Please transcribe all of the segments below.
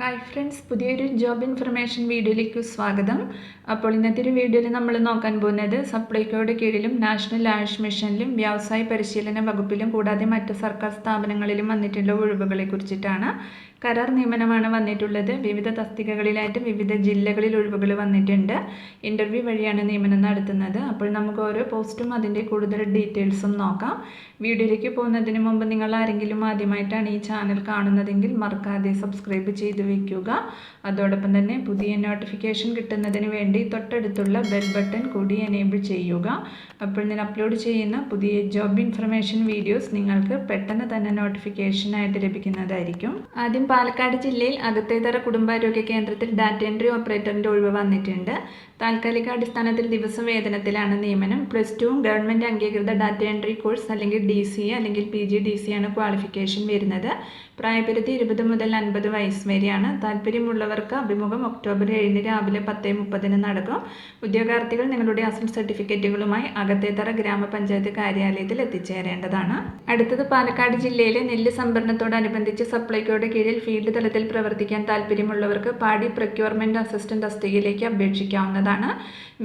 Hi friends, പുതിയൊരു job information വീഡിയോയിലേക്ക് സ്വാഗതം. അപ്പോൾ ഇന്നത്തെ ഒരു വീഡിയോയിൽ നമ്മൾ നോക്കാൻ പോകുന്നത് സപ്ലൈകോയുടെ കീഴിലും നാഷണൽ ആയുഷ് മിഷനിലും വ്യവസായ പരിശീലന വകുപ്പിലും കൂടാതെ മറ്റ് സർക്കാർ സ്ഥാപനങ്ങളിലും വന്നിട്ടുള്ള ഒഴിവുകളെ കുറിച്ചിട്ടാണ്. കരാർ നിയമനമാണ് വന്നിട്ടുള്ളത്. വിവിധ തസ്തികകളിലായിട്ട് വിവിധ ജില്ലകളിൽ ഒഴിവുകൾ വന്നിട്ടുണ്ട്. ഇൻ്റർവ്യൂ വഴിയാണ് നിയമനം നടത്തുന്നത്. അപ്പോൾ നമുക്ക് ഓരോ പോസ്റ്റും അതിൻ്റെ കൂടുതൽ ഡീറ്റെയിൽസും നോക്കാം. വീഡിയോയിലേക്ക് പോകുന്നതിന് മുമ്പ് നിങ്ങൾ ആരെങ്കിലും ആദ്യമായിട്ടാണ് ഈ ചാനൽ കാണുന്നതെങ്കിൽ മറക്കാതെ സബ്സ്ക്രൈബ് ചെയ്ത് വയ്ക്കുക. അതോടൊപ്പം തന്നെ പുതിയ നോട്ടിഫിക്കേഷൻ കിട്ടുന്നതിന് വേണ്ടി തൊട്ടടുത്തുള്ള ബെൽ ബട്ടൺ കൂടി എനേബിൾ ചെയ്യുക. അപ്പോൾ ഞാൻ അപ്ലോഡ് ചെയ്യുന്ന പുതിയ ജോബ് ഇൻഫർമേഷൻ വീഡിയോസ് നിങ്ങൾക്ക് പെട്ടെന്ന് തന്നെ നോട്ടിഫിക്കേഷനായിട്ട് ലഭിക്കുന്നതായിരിക്കും. ആദ്യം പാലക്കാട് ജില്ലയിൽ അകത്തേതറ കുടുംബാരോഗ്യ കേന്ദ്രത്തിൽ ഡാറ്റ എൻട്രി ഓപ്പറേറ്ററിൻ്റെ ഒഴിവ് വന്നിട്ടുണ്ട്. താൽക്കാലിക അടിസ്ഥാനത്തിൽ ദിവസവേതനത്തിലാണ് നിയമനം. +2 ഗവൺമെൻറ് അംഗീകൃത ഡാറ്റ എൻട്രി കോഴ്സ് അല്ലെങ്കിൽ DCA അല്ലെങ്കിൽ PGDC ആണ് ക്വാളിഫിക്കേഷൻ വരുന്നത്. പ്രായപരിധി 20 മുതൽ 50 വയസ്സ് വരെയാണ്. താല്പര്യമുള്ളവർക്ക് അഭിമുഖം ഒക്ടോബർ 7 രാവിലെ 10:30 നടക്കും. ഉദ്യോഗാർത്ഥികൾ നിങ്ങളുടെ അസൽ സർട്ടിഫിക്കറ്റുകളുമായി അകത്തേത്തറ ഗ്രാമപഞ്ചായത്ത് കാര്യാലയത്തിൽ എത്തിച്ചേരേണ്ടതാണ്. അടുത്തത് പാലക്കാട് ജില്ലയിലെ നെല്ല് സംഭരണത്തോടനുബന്ധിച്ച് സപ്ലൈകോയുടെ കീഴിൽ ഫീൽഡ് തലത്തിൽ പ്രവർത്തിക്കാൻ താല്പര്യമുള്ളവർക്ക് പാടി പ്രൊക്യൂർമെൻറ്റ് അസിസ്റ്റന്റ് തസ്തികയിലേക്ക് അപേക്ഷിക്കാവുന്നതാണ്.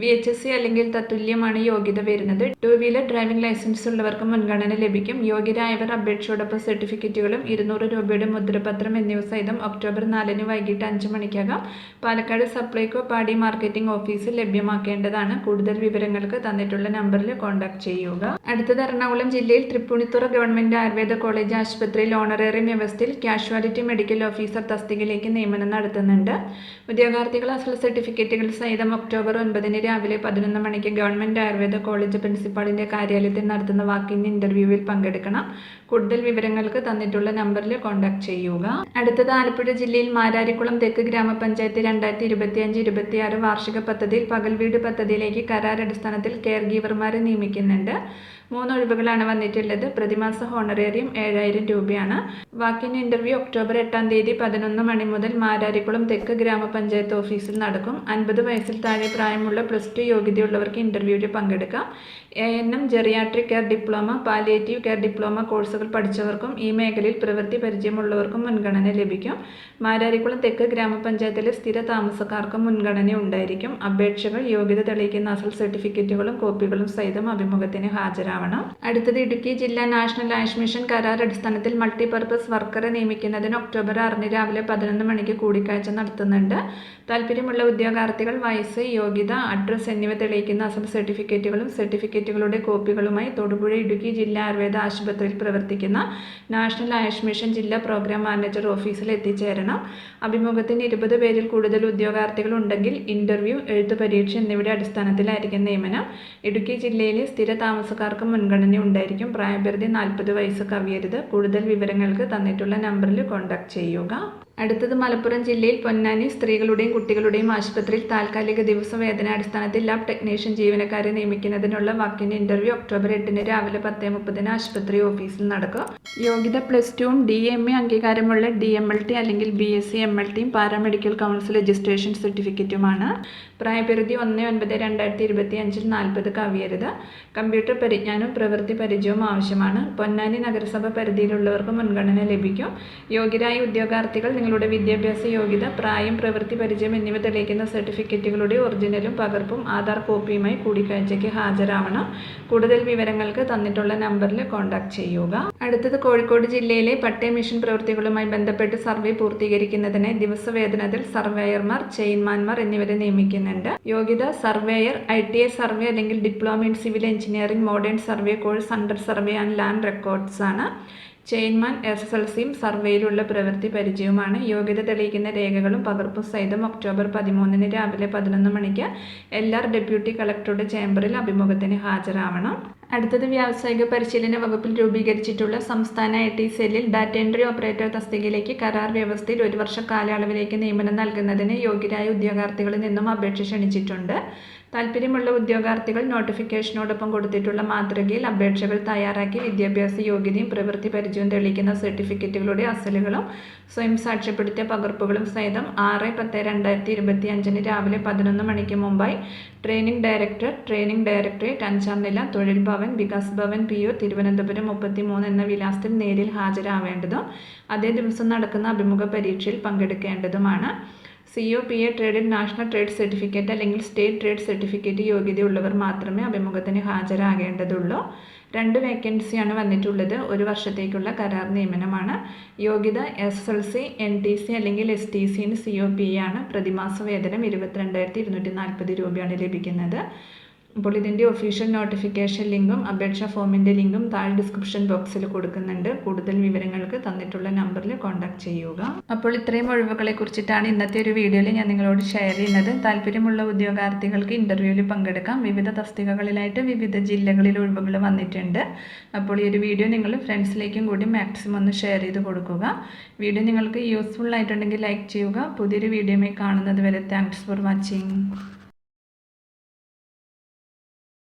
VHSC അല്ലെങ്കിൽ തത്തുല്യമാണ് യോഗ്യത വരുന്നത്. 2 വീലർ ഡ്രൈവിംഗ് ലൈസൻസ് ഉള്ളവർക്ക് മുൻഗണന ലഭിക്കും. യോഗ്യരായവർ അപേക്ഷയോടൊപ്പം സർട്ടിഫിക്കറ്റുകളും 200 രൂപയുടെ മുദ്രപത്രം എന്നിവ സഹിതം ഒക്ടോബർ 4 വൈകിട്ട് 5 മണിക്കകം പാലക്കാട് സപ്ലൈകോ പാടി മാർക്കറ്റിംഗ് ഓഫീസിൽ ലഭ്യമാക്കേണ്ടതാണ്. കൂടുതൽ വിവരങ്ങൾക്ക് തന്നിട്ടുള്ള നമ്പറിൽ കോൺടാക്ട് ചെയ്യുക. അടുത്തത് എറണാകുളം ജില്ലയിൽ തൃപ്പൂണിത്തുറ ഗവൺമെൻറ് ആയുർവേദ കോളേജ് ആശുപത്രിയിൽ ഓണററി വ്യവസ്ഥയിൽ കാഷ്വാലിറ്റി മെഡിക്കൽ ഓഫീസർ തസ്തികയിലേക്ക് നിയമനം നടത്തുന്നുണ്ട്. ഉദ്യോഗാർത്ഥികൾ അസൽ സർട്ടിഫിക്കറ്റുകൾ സഹിതം ഒക്ടോബർ 9 രാവിലെ 11 മണിക്ക് ഗവൺമെൻറ് ആയുർവേദ കോളേജ് പ്രിൻസിപ്പാളിൻ്റെ കാര്യാലയത്തിൽ നടത്തുന്ന വാക്കിൻ ഇൻ്റർവ്യൂവിൽ പങ്കെടുക്കണം. കൂടുതൽ വിവരങ്ങൾക്ക് തന്നിട്ടുള്ള നമ്പറിൽ കോൺടാക്ട് ചെയ്യുക. അടുത്തത് ആലപ്പുഴ ജില്ലയിൽ മാരാരിക്കുളം തെക്ക് ഗ്രാമപഞ്ചായത്ത് 2025-26 വാർഷിക പദ്ധതിയിൽ പകൽ വീട് പദ്ധതിയിലേക്ക് കരാർ അടിസ്ഥാനത്തിൽ കെയർ ഗീവർമാരെ നിയമിക്കുന്നുണ്ട്. 3 ഒഴിവുകളാണ് വന്നിട്ടുള്ളത്. പ്രതിമാസ ഹോണറേറിയം 7000 രൂപയാണ്. വാക്കിൻ ഇൻ്റർവ്യൂ ഒക്ടോബർ 8 11 മണി മുതൽ മാരാരിക്കുളം തെക്ക് ഗ്രാമപഞ്ചായത്ത് ഓഫീസിൽ നടക്കും. 50 വയസ്സിൽ താഴെ പ്രായമുള്ള +2 യോഗ്യതയുള്ളവർക്ക് ഇൻ്റർവ്യൂവിൽ പങ്കെടുക്കാം. ANM geriatric care diploma, palliative care diploma കോഴ്സുകൾ പഠിച്ചവർക്കും ഈ മേഖലയിൽ പ്രവൃത്തി പരിചയമുള്ളവർക്കും മുൻഗണന ലഭിക്കും. മാരാരിക്കുളം തെക്ക് ഗ്രാമപഞ്ചായത്തിലെ സ്ഥിര താമസക്കാർക്കും മുൻഗണന ഉണ്ടായിരിക്കും. അപേക്ഷകൾ യോഗ്യത തെളിയിക്കുന്ന അസൽ സർട്ടിഫിക്കറ്റുകളും കോപ്പികളും സഹിതം അഭിമുഖത്തിന് ഹാജരാവണം. അടുത്തത് ഇടുക്കി ജില്ലാ നാഷണൽ ആയുഷ് മിഷൻ കരാർ അടിസ്ഥാനത്തിൽ മൾട്ടിപർപ്പസ് വർക്കറെ നിയമിക്കുന്നതിന് ഒക്ടോബർ 6 രാവിലെ 11 മണിക്ക് കൂടിക്കാഴ്ച നടത്തുന്നുണ്ട്. താല്പര്യമുള്ള ഉദ്യോഗാർത്ഥികൾ വയസ്സ്, യോഗ്യത, അഡ്രസ്സ് എന്നിവ തെളിയിക്കുന്ന അസൽ സർട്ടിഫിക്കറ്റുകളും സർട്ടിഫിക്കറ്റുകളുടെ കോപ്പികളുമായി തൊടുപുഴ ഇടുക്കി ജില്ലാ ആയുർവേദ ആശുപത്രിയിൽ പ്രവർത്തിക്കുന്ന നാഷണൽ ആയുഷ് മിഷൻ ജില്ലാ പ്രോഗ്രാം മാനേജർ ഓഫീസിൽ എത്തിച്ചേരണം. അഭിമുഖത്തിന് 20 പേരിൽ കൂടുതൽ ഉദ്യോഗാർത്ഥികൾ ഉണ്ടെങ്കിൽ ഇൻ്റർവ്യൂ, എഴുത്തു പരീക്ഷ എന്നിവയുടെ അടിസ്ഥാനത്തിലായിരിക്കും നിയമനം. ഇടുക്കി ജില്ലയിലെ സ്ഥിര താമസക്കാർക്ക് മുൻഗണന ഉണ്ടായിരിക്കും. പ്രായപരിധി 40 വയസ്സ് കവിയരുത്. കൂടുതൽ വിവരങ്ങൾക്ക് തന്നിട്ടുള്ള നമ്പറിൽ കോൺടാക്ട് ചെയ്യുക. അടുത്തത് മലപ്പുറം ജില്ലയിൽ പൊന്നാനി സ്ത്രീകളുടെയും കുട്ടികളുടെയും ആശുപത്രിയിൽ താൽക്കാലിക ദിവസവേതനാടിസ്ഥാനത്തിൽ ലാബ് ടെക്നീഷ്യൻ ജീവനക്കാരെ നിയമിക്കുന്നതിനുള്ള വാക്കിൻ ഇൻ്റർവ്യൂ ഒക്ടോബർ 8 രാവിലെ 10:30 ആശുപത്രി ഓഫീസിൽ നടക്കും. യോഗ്യത +2 DMA അംഗീകാരമുള്ള DMLT അല്ലെങ്കിൽ BSc MLT paramedical council registration സർട്ടിഫിക്കറ്റുമാണ്. പ്രായപരിധി 1/9/2025 40 കവിയരുത്. കമ്പ്യൂട്ടർ പരിജ്ഞാനവും പ്രവൃത്തി പരിചയവും ആവശ്യമാണ്. പൊന്നാനി നഗരസഭ പരിധിയിലുള്ളവർക്ക് മുൻഗണന ലഭിക്കും. യോഗ്യരായ ഉദ്യോഗാർത്ഥികൾ നിങ്ങളുടെ വിദ്യാഭ്യാസ യോഗ്യത, പ്രായം, പ്രവൃത്തി പരിചയം എന്നിവ തെളിയിക്കുന്ന സർട്ടിഫിക്കറ്റുകളുടെ ഒറിജിനലും പകർപ്പും ആധാർ കോപ്പിയുമായി കൂടിക്കാഴ്ചയ്ക്ക് ഹാജരാവണം. കൂടുതൽ വിവരങ്ങൾക്ക് തന്നിട്ടുള്ള നമ്പറിൽ കോൺടാക്ട് ചെയ്യുക. അടുത്തത് കോഴിക്കോട് ജില്ലയിലെ പട്ടയ മിഷൻ പ്രവൃത്തികളുമായി ബന്ധപ്പെട്ട് സർവേ പൂർത്തീകരിക്കുന്നതിന് ദിവസവേതനത്തിൽ സർവേയർമാർ, ചെയിൻമാൻമാർ എന്നിവരെ നിയമിക്കുന്നുണ്ട്. യോഗ്യത സർവേയർ, ITI സർവേ അല്ലെങ്കിൽ diploma in civil engineering modern survey course under survey and land records ആണ്. ചെയിൻമാൻ SSLCയും സർവേയിലുള്ള പ്രവൃത്തി പരിചയവുമാണ്. യോഗ്യത തെളിയിക്കുന്ന രേഖകളും പകർപ്പും സഹിതം ഒക്ടോബർ 13 രാവിലെ 11 മണിക്ക് LR ഡെപ്യൂട്ടി കളക്ടറുടെ ചേംബറിൽ അഭിമുഖത്തിന് ഹാജരാവണം. അടുത്തത് വ്യാവസായിക പരിശീലന വകുപ്പിൽ രൂപീകരിച്ചിട്ടുള്ള സംസ്ഥാന IT സെല്ലിൽ ഡാറ്റ എൻട്രി ഓപ്പറേറ്റർ തസ്തികയിലേക്ക് കരാർ വ്യവസ്ഥയിൽ 1 വർഷ കാലയളവിലേക്ക് നിയമനം നൽകുന്നതിന് യോഗ്യരായ ഉദ്യോഗാർത്ഥികളിൽ നിന്നും അപേക്ഷ ക്ഷണിച്ചിട്ടുണ്ട്. താൽപ്പര്യമുള്ള ഉദ്യോഗാർത്ഥികൾ നോട്ടിഫിക്കേഷനോടൊപ്പം കൊടുത്തിട്ടുള്ള മാതൃകയിൽ അപേക്ഷകൾ തയ്യാറാക്കി വിദ്യാഭ്യാസ യോഗ്യതയും പ്രവൃത്തി പരിചയവും തെളിയിക്കുന്ന സർട്ടിഫിക്കറ്റുകളുടെ അസലുകളും സ്വയം സാക്ഷ്യപ്പെടുത്തിയ പകർപ്പുകളും സഹിതം 6/10/2025 രാവിലെ 11 മണിക്ക് മുമ്പായി ട്രെയിനിംഗ് ഡയറക്ടറേറ്റ് 5-ാം നില, തൊഴിൽ ഭവൻ, വികാസ് ഭവൻ PO, തിരുവനന്തപുരം 33 എന്ന വിലാസത്തിൽ നേരിൽ ഹാജരാവേണ്ടതും അതേ ദിവസം നടക്കുന്ന അഭിമുഖ പരീക്ഷയിൽ പങ്കെടുക്കേണ്ടതുമാണ്. COPA ട്രേഡിൽ നാഷണൽ ട്രേഡ് സർട്ടിഫിക്കറ്റ് അല്ലെങ്കിൽ സ്റ്റേറ്റ് ട്രേഡ് സർട്ടിഫിക്കറ്റ് യോഗ്യതയുള്ളവർ മാത്രമേ അഭിമുഖത്തിന് ഹാജരാകേണ്ടതുള്ളൂ. 2 വേക്കൻസിയാണ് വന്നിട്ടുള്ളത്. 1 വർഷത്തേക്കുള്ള കരാർ നിയമനമാണ്. യോഗ്യത SSLC, NTC അല്ലെങ്കിൽ STC ന് COPA ആണ്. പ്രതിമാസ വേതനം 22,240 രൂപയാണ് ലഭിക്കുന്നത്. അപ്പോൾ ഇതിൻ്റെ ഒഫീഷ്യൽ നോട്ടിഫിക്കേഷൻ ലിങ്കും അപേക്ഷാ ഫോമിൻ്റെ ലിങ്കും താഴെ ഡിസ്ക്രിപ്ഷൻ ബോക്സിൽ കൊടുക്കുന്നുണ്ട്. കൂടുതൽ വിവരങ്ങൾക്ക് തന്നിട്ടുള്ള നമ്പറിൽ കോൺടാക്ട് ചെയ്യുക. അപ്പോൾ ഇത്രയും ഒഴിവുകളെ കുറിച്ചിട്ടാണ് ഇന്നത്തെ ഒരു വീഡിയോയിൽ ഞാൻ നിങ്ങളോട് ഷെയർ ചെയ്യുന്നത്. താല്പര്യമുള്ള ഉദ്യോഗാർത്ഥികൾക്ക് ഇൻ്റർവ്യൂവിൽ പങ്കെടുക്കാം. വിവിധ തസ്തികകളിലായിട്ട് വിവിധ ജില്ലകളിൽ ഒഴിവുകൾ വന്നിട്ടുണ്ട്. അപ്പോൾ ഈ ഒരു വീഡിയോ നിങ്ങൾ ഫ്രണ്ട്സിലേക്കും കൂടി മാക്സിമം ഒന്ന് ഷെയർ ചെയ്ത് കൊടുക്കുക. വീഡിയോ നിങ്ങൾക്ക് യൂസ്ഫുൾ ആയിട്ടുണ്ടെങ്കിൽ ലൈക്ക് ചെയ്യുക. പുതിയൊരു വീഡിയോയുമായി കാണുന്നത് വരെ താങ്ക്സ് ഫോർ വാച്ചിങ്.